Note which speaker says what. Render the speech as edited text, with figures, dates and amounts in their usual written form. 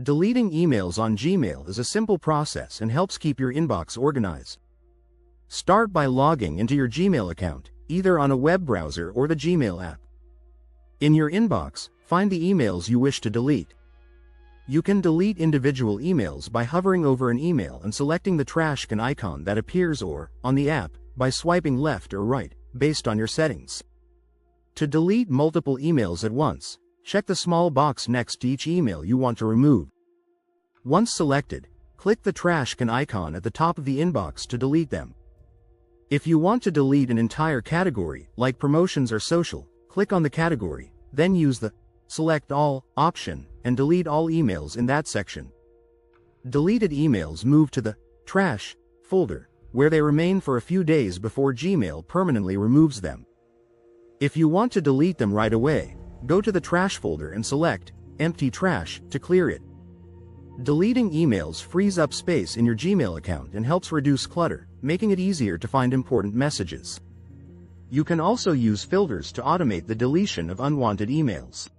Speaker 1: Deleting emails on Gmail is a simple process and helps keep your inbox organized. Start by logging into your Gmail account, either on a web browser or the Gmail app. In your inbox, find the emails you wish to delete. You can delete individual emails by hovering over an email and selecting the trash can icon that appears, or, on the app, by swiping left or right, based on your settings. To delete multiple emails at once, check the small box next to each email you want to remove. Once selected, click the trash can icon at the top of the inbox to delete them. If you want to delete an entire category, like promotions or social, click on the category, then use the Select All option and delete all emails in that section. Deleted emails move to the Trash folder, where they remain for a few days before Gmail permanently removes them. If you want to delete them right away, go to the Trash folder and select Empty Trash to clear it. Deleting emails frees up space in your Gmail account and helps reduce clutter, making it easier to find important messages. You can also use filters to automate the deletion of unwanted emails.